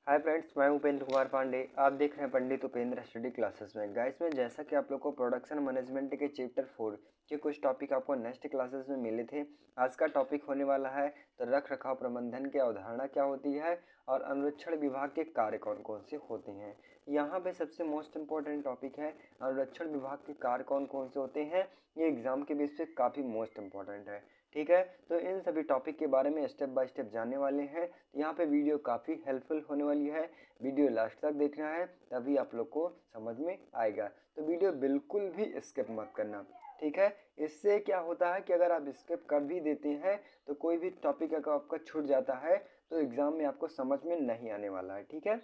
Hi friends, मैं उपेंद्र कुमार पांडे। आप देख रहे हैं पंडित उपेंद्र स्टडी क्लासेस में। गाइस में जैसा कि आप लोग को प्रोडक्शन मैनेजमेंट के चैप्टर 4 के कुछ टॉपिक आपको नेक्स्ट क्लासेस में मिले थे। आज का टॉपिक होने वाला है तो रख रखाव प्रबंधन की अवधारणा क्या होती है और अनुरक्षण विभाग के कार्य कौन कौन से होते हैं। यहाँ पे सबसे मोस्ट इम्पोर्टेंट टॉपिक है अनुरक्षण विभाग के कार्य कौन कौन से होते हैं। ये एग्जाम के बेस पे काफ़ी मोस्ट इम्पोर्टेंट है। ठीक है, तो इन सभी टॉपिक के बारे में स्टेप बाय स्टेप जानने वाले हैं। यहाँ पे वीडियो काफ़ी हेल्पफुल होने वाली है। वीडियो लास्ट तक देखना है, तभी आप लोग को समझ में आएगा। तो वीडियो बिल्कुल भी स्किप मत करना। ठीक है, इससे क्या होता है कि अगर आप स्किप कर भी देते हैं तो कोई भी टॉपिक अगर आपका छूट जाता है तो एग्ज़ाम में आपको समझ में नहीं आने वाला है। ठीक है,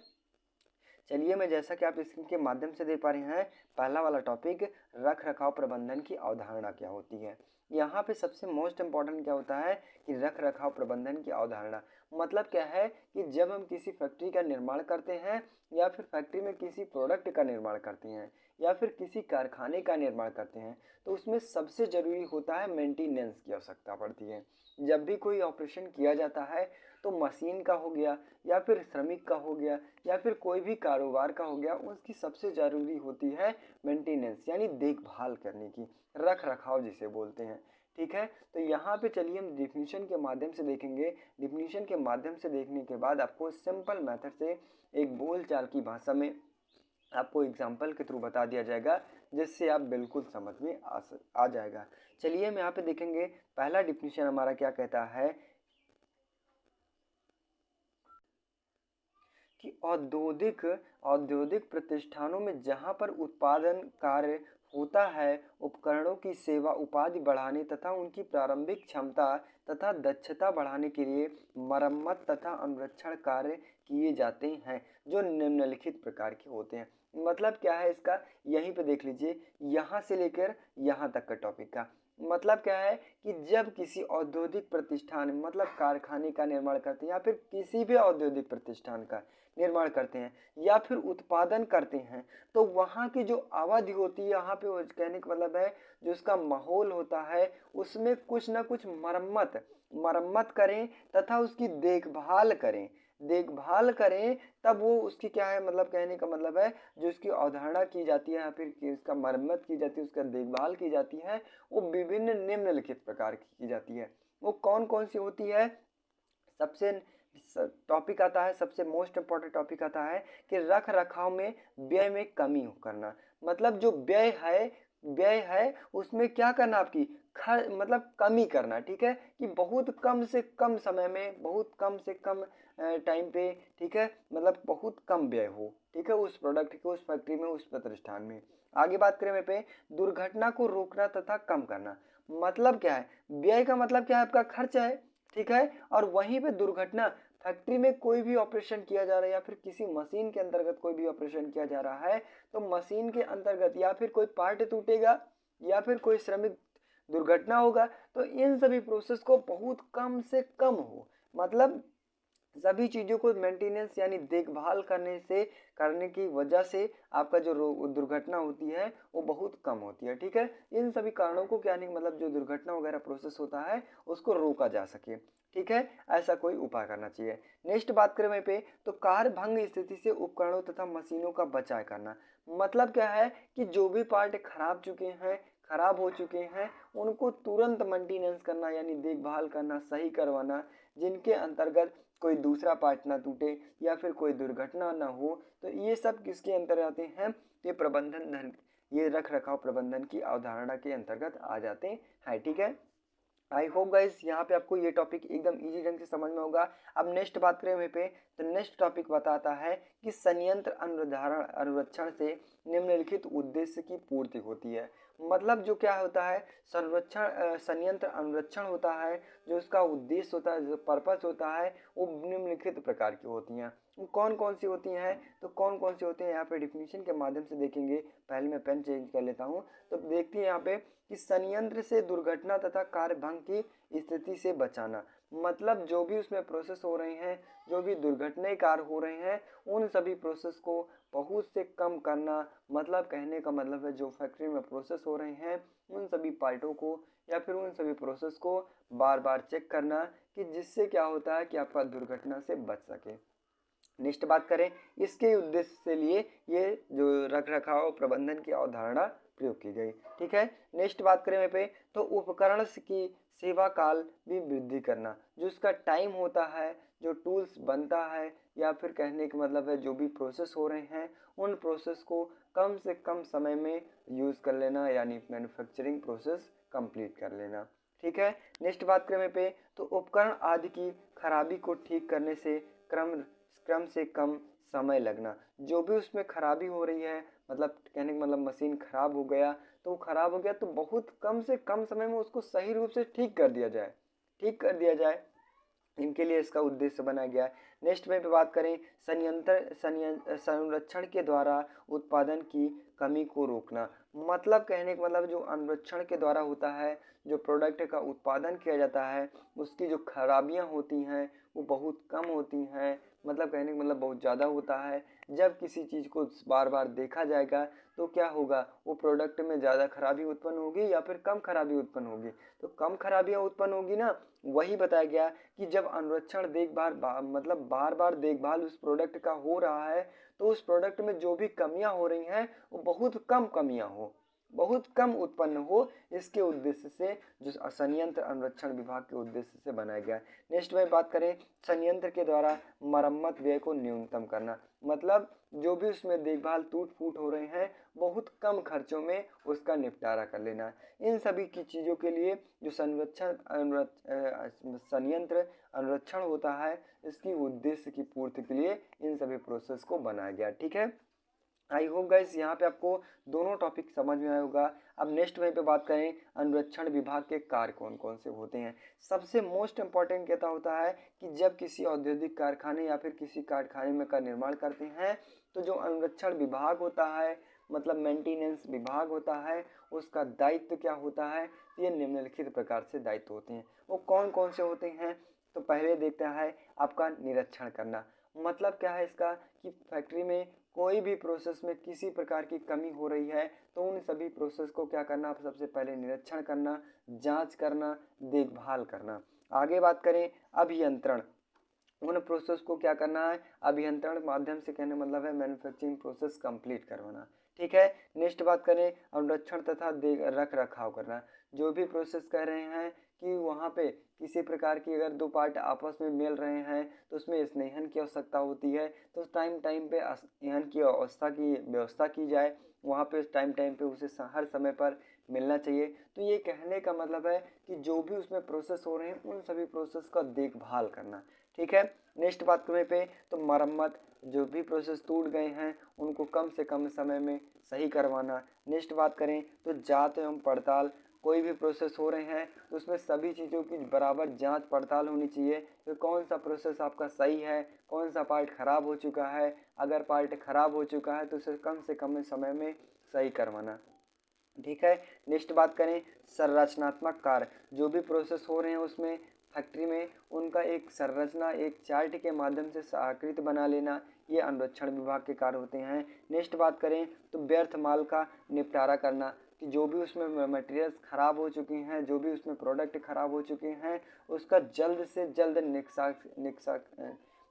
चलिए मैं जैसा कि आप स्क्रीन के माध्यम से देख पा रहे हैं, पहला वाला टॉपिक रख रखाव प्रबंधन की अवधारणा क्या होती है। यहाँ पे सबसे मोस्ट इम्पॉर्टेंट क्या होता है कि रख रखाव प्रबंधन की अवधारणा मतलब क्या है कि जब हम किसी फैक्ट्री का निर्माण करते हैं या फिर फैक्ट्री में किसी प्रोडक्ट का निर्माण करते हैं या फिर किसी कारखाने का निर्माण करते हैं तो उसमें सबसे ज़रूरी होता है मेंटेनेंस की आवश्यकता पड़ती है। जब भी कोई ऑपरेशन किया जाता है तो मशीन का हो गया या फिर श्रमिक का हो गया या फिर कोई भी कारोबार का हो गया, उसकी सबसे ज़रूरी होती है मेंटेनेंस यानी देखभाल करने की, रख रखाव जिसे बोलते हैं। ठीक है, तो यहाँ पे चलिए हम डिफिनीशन के माध्यम से देखेंगे। डिफिनीशन के माध्यम से देखने के बाद आपको सिंपल मेथड से एक बोलचाल की भाषा में आपको एग्जाम्पल के थ्रू बता दिया जाएगा, जिससे आप बिल्कुल समझ में आ जाएगा। चलिए हम यहाँ पे देखेंगे पहला डिफिनीशन हमारा क्या कहता है कि औद्योगिक प्रतिष्ठानों में जहां पर उत्पादन कार्य होता है, उपकरणों की सेवा उपाधि बढ़ाने तथा उनकी प्रारंभिक क्षमता तथा दक्षता बढ़ाने के लिए मरम्मत तथा अनुरक्षण कार्य किए जाते हैं, जो निम्नलिखित प्रकार के होते हैं। मतलब क्या है इसका, यहीं पे देख लीजिए, यहाँ से लेकर यहाँ तक का टॉपिक का मतलब क्या है कि जब किसी औद्योगिक प्रतिष्ठान मतलब कारखाने का निर्माण करते हैं या फिर किसी भी औद्योगिक प्रतिष्ठान का निर्माण करते हैं या फिर उत्पादन करते हैं, तो वहाँ की जो अवधि होती है, यहाँ पे कहने का मतलब है जो उसका माहौल होता है उसमें कुछ ना कुछ मरम्मत करें तथा उसकी देखभाल करें तब वो उसकी क्या है, मतलब कहने का मतलब है जो उसकी अवधारणा की जाती है या फिर उसका मरम्मत की जाती है, उसका देखभाल की जाती है, वो विभिन्न निम्नलिखित प्रकार की जाती है। वो कौन कौन सी होती है, सबसे टॉपिक आता है, सबसे मोस्ट इम्पॉर्टेंट टॉपिक आता है कि रख रखाव में व्यय में कमी करना। मतलब जो व्यय है उसमें क्या करना, आपकी मतलब कमी करना। ठीक है, कि बहुत कम से कम समय में बहुत कम से कम टाइम पे, ठीक है, मतलब बहुत कम व्यय हो, ठीक है, उस प्रोडक्ट के, उस फैक्ट्री में, उस प्रतिष्ठान में। आगे बात करें मैं पे दुर्घटना को रोकना तथा कम करना। मतलब क्या है, व्यय का मतलब क्या है, आपका खर्च है। ठीक है, और वहीं पे दुर्घटना, फैक्ट्री में कोई भी ऑपरेशन किया जा रहा है या फिर किसी मशीन के अंतर्गत कोई भी ऑपरेशन किया जा रहा है तो मशीन के अंतर्गत या फिर कोई पार्ट टूटेगा या फिर कोई श्रमिक दुर्घटना होगा, तो इन सभी प्रोसेस को बहुत कम से कम हो, मतलब सभी चीज़ों को मेंटेनेंस यानी देखभाल करने की वजह से आपका जो दुर्घटना होती है वो बहुत कम होती है। ठीक है, इन सभी कारणों को क्या नहीं, मतलब जो दुर्घटना वगैरह प्रोसेस होता है उसको रोका जा सके। ठीक है, ऐसा कोई उपाय करना चाहिए। नेक्स्ट बात करें वहीं पे तो कार्य भंग स्थिति से उपकरणों तथा मशीनों का बचाव करना। मतलब क्या है कि जो भी पार्ट खराब हो चुके हैं उनको तुरंत मेंटेनेंस करना यानी देखभाल करना, सही करवाना, जिनके अंतर्गत कोई दूसरा पार्ट ना टूटे या फिर कोई दुर्घटना ना हो। तो ये सब किसके अंतर्गत आते हैं, ये रख रखाव प्रबंधन की अवधारणा के अंतर्गत आ जाते हैं। ठीक है, आई होप गाइस यहाँ पे आपको ये टॉपिक एकदम इजी ढंग से समझ में होगा। अब नेक्स्ट बात करें वहीं पे तो नेक्स्ट टॉपिक बताता है कि संयंत्र अनुरक्षण से निम्नलिखित उद्देश्य की पूर्ति होती है। मतलब जो क्या होता है, संयंत्र अनुरक्षण होता है, जो उसका उद्देश्य होता है, जो पर्पस होता है, वो निम्नलिखित प्रकार की होती हैं। कौन कौन सी होती हैं, तो कौन कौन सी होती हैं यहाँ पे डिफिनीशन के माध्यम से देखेंगे। पहले मैं पेन चेंज कर लेता हूँ। तो देखते हैं यहाँ पे कि संयंत्र से दुर्घटना तथा कार्य भंग की स्थिति से बचाना। मतलब जो भी उसमें प्रोसेस हो रहे हैं, जो भी दुर्घटनाएं कार्य हो रहे हैं, उन सभी प्रोसेस को बहुत से कम करना। मतलब कहने का मतलब है जो फैक्ट्री में प्रोसेस हो रहे हैं उन सभी पार्टों को या फिर उन सभी प्रोसेस को बार बार चेक करना कि जिससे क्या होता है कि आपका दुर्घटना से बच सके। नेक्स्ट बात करें, इसके उद्देश्य से लिए ये जो रख रखाव प्रबंधन की अवधारणा प्रयोग की गई। ठीक है, नेक्स्ट बात करें यहाँ पे, तो उपकरण की सेवा काल भी वृद्धि करना, जो उसका टाइम होता है, जो टूल्स बनता है, या फिर कहने का मतलब है जो भी प्रोसेस हो रहे हैं उन प्रोसेस को कम से कम समय में यूज़ कर लेना, यानी मैन्युफैक्चरिंग प्रोसेस कंप्लीट कर लेना। ठीक है, नेक्स्ट बात करें यहाँ पे, तो उपकरण आदि की खराबी को ठीक करने से क्रम कम से कम समय लगना, जो भी उसमें खराबी हो रही है, मतलब कहने का मतलब मशीन खराब हो गया, तो खराब हो गया तो बहुत कम से कम समय में उसको सही रूप से ठीक कर दिया जाए, ठीक कर दिया जाए, इनके लिए इसका उद्देश्य बनाया गया है। नेक्स्ट में पे बात करें, संरक्षण के द्वारा उत्पादन की कमी को रोकना, मतलब कहने का मतलब जो अनुरक्षण के द्वारा होता है, जो प्रोडक्ट का उत्पादन किया जाता है उसकी जो खराबियां होती हैं वो बहुत कम होती हैं, मतलब कहने का मतलब बहुत ज़्यादा होता है। जब किसी चीज़ को बार बार देखा जाएगा तो क्या होगा, वो प्रोडक्ट में ज़्यादा खराबी उत्पन्न होगी या फिर कम खराबी उत्पन्न होगी, तो कम खराबियाँ उत्पन्न होगी ना, वही बताया गया कि जब अनुरक्षण देखभाल मतलब बार बार देखभाल उस प्रोडक्ट का हो रहा है तो उस प्रोडक्ट में जो भी कमियां हो रही हैं वो बहुत कम कमियां हो, बहुत कम उत्पन्न हो, इसके उद्देश्य से जो संयंत्र अनुरक्षण विभाग के उद्देश्य से बनाया गया है। नेक्स्ट में बात करें, संयंत्र के द्वारा मरम्मत व्यय को न्यूनतम करना, मतलब जो भी उसमें देखभाल टूट फूट हो रहे हैं बहुत कम खर्चों में उसका निपटारा कर लेना। इन सभी की चीज़ों के लिए जो संयंत्र अनुरक्षण होता है इसकी उद्देश्य की पूर्ति के लिए इन सभी प्रोसेस को बनाया गया। ठीक है, आई होप गाइस यहाँ पे आपको दोनों टॉपिक समझ में आया होगा। अब नेक्स्ट वहीं पे बात करें, अनुरक्षण विभाग के कार्य कौन कौन से होते हैं। सबसे मोस्ट इम्पॉर्टेंट क्या होता है कि जब किसी औद्योगिक कारखाने या फिर किसी कारखाने में का निर्माण करते हैं तो जो अनुरक्षण विभाग होता है, मतलब मेंटेनेंस विभाग होता है, उसका दायित्व क्या होता है, ये निम्नलिखित प्रकार से दायित्व होते हैं। वो कौन कौन से होते हैं, तो पहले देखते हैं आपका निरीक्षण करना, मतलब क्या है इसका कि फैक्ट्री में कोई भी प्रोसेस में किसी प्रकार की कमी हो रही है तो उन सभी प्रोसेस को क्या करना, सबसे पहले निरीक्षण करना, जांच करना, देखभाल करना। आगे बात करें अभियंत्रण, उन प्रोसेस को क्या करना है, अभियंत्रण माध्यम से कहने मतलब है मैन्युफैक्चरिंग प्रोसेस कंप्लीट करवाना। ठीक है, नेक्स्ट बात करें अनुरक्षण तथा रख रखाव करना, जो भी प्रोसेस कर रहे हैं कि वहाँ पे किसी प्रकार की अगर दो पार्ट आपस में मिल रहे हैं तो उसमें स्नेहन की आवश्यकता होती है, तो टाइम टाइम पे स्नेहन की व्यवस्था की जाए, वहाँ पे टाइम टाइम पे उसे हर समय पर मिलना चाहिए। तो ये कहने का मतलब है कि जो भी उसमें प्रोसेस हो रहे हैं उन सभी प्रोसेस का देखभाल करना। ठीक है, नेक्स्ट बात करें पे, तो मरम्मत, जो भी प्रोसेस टूट गए हैं उनको कम से कम समय में सही करवाना। नेक्स्ट बात करें तो जांच एवं पड़ताल, कोई भी प्रोसेस हो रहे हैं तो उसमें सभी चीज़ों की बराबर जांच पड़ताल होनी चाहिए कि कौन सा प्रोसेस आपका सही है, कौन सा पार्ट खराब हो चुका है, अगर पार्ट खराब हो चुका है तो उसे कम से कम समय में सही करवाना। ठीक है, नेक्स्ट बात करें संरचनात्मक कार्य, जो भी प्रोसेस हो रहे हैं उसमें फैक्ट्री में उनका एक संरचना, एक चार्ट के माध्यम से आकृति बना लेना, ये अनुरक्षण विभाग के कार्य होते हैं। नेक्स्ट बात करें तो व्यर्थ माल का निपटारा करना, कि जो भी उसमें मटेरियल्स खराब हो चुके हैं, जो भी उसमें प्रोडक्ट खराब हो चुके हैं उसका जल्द से जल्द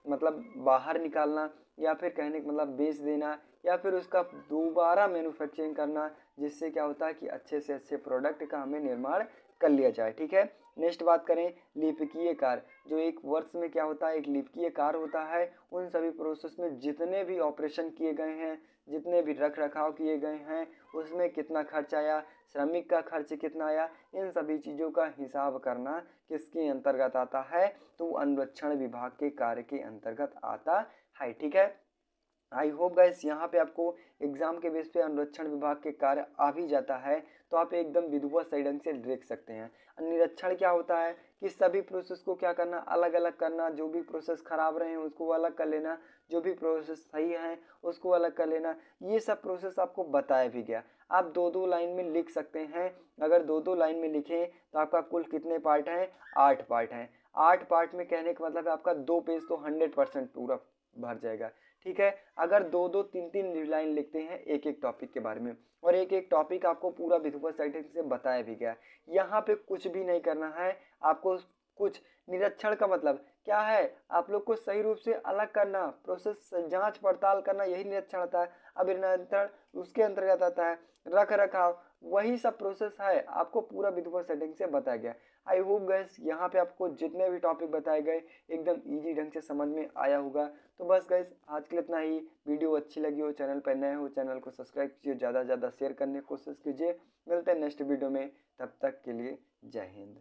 मतलब बाहर निकालना, या फिर कहने का मतलब बेच देना, या फिर उसका दोबारा मैन्युफैक्चरिंग करना, जिससे क्या होता है कि अच्छे से अच्छे प्रोडक्ट का हमें निर्माण कर लिया जाए। ठीक है, नेक्स्ट बात करें लिपिकीय कार्य, जो एक वर्ष में क्या होता है एक लिपिकीय कार्य होता है, उन सभी प्रोसेस में जितने भी ऑपरेशन किए गए हैं, जितने भी रख रखाव किए गए हैं उसमें कितना खर्च आया, श्रमिक का खर्च कितना आया, इन सभी चीज़ों का हिसाब करना किसके अंतर्गत आता है, तो अनुरक्षण विभाग के कार्य के अंतर्गत आता है। ठीक है, आई होप गाइस यहाँ पे आपको एग्जाम के बेस पे अनुरक्षण विभाग के कार्य आ भी जाता है तो आप एकदम विधिवत सही ढंग से देख सकते हैं। निरीक्षण क्या होता है कि सभी प्रोसेस को क्या करना, अलग अलग करना, जो भी प्रोसेस खराब रहे हैं उसको अलग कर लेना, जो भी प्रोसेस सही है उसको अलग कर लेना, ये सब प्रोसेस आपको बताया भी गया। आप दो दो लाइन में लिख सकते हैं, अगर दो दो लाइन में लिखें तो आपका कुल कितने पार्ट हैं, 8 पार्ट हैं। 8 पार्ट में कहने का मतलब है आपका 2 पेज तो 100% पूरा भर जाएगा। ठीक है, अगर दो दो तीन तीन लाइन लिखते हैं एक एक टॉपिक के बारे में, और एक एक टॉपिक आपको पूरा विधिवत साइड से बताया भी गया, यहाँ पे कुछ भी नहीं करना है आपको। कुछ निरीक्षण का मतलब क्या है, आप लोग को सही रूप से अलग करना, प्रोसेस जांच पड़ताल करना, यही निरीक्षण आता है। अभिनियंत्रण उसके अंतर्गत आता है। रख रखाव वही सब प्रोसेस है, आपको पूरा विधिवत सेटिंग से बताया गया। आई होप गाइस यहाँ पे आपको जितने भी टॉपिक बताए गए एकदम इजी ढंग से समझ में आया होगा। तो बस गाइस आज के लिए इतना ही। वीडियो अच्छी लगी हो, चैनल पर नए हो, चैनल को सब्सक्राइब कीजिए, ज़्यादा से ज़्यादा शेयर करने की कोशिश कीजिए। मिलते हैं नेक्स्ट वीडियो में, तब तक के लिए जय हिंद।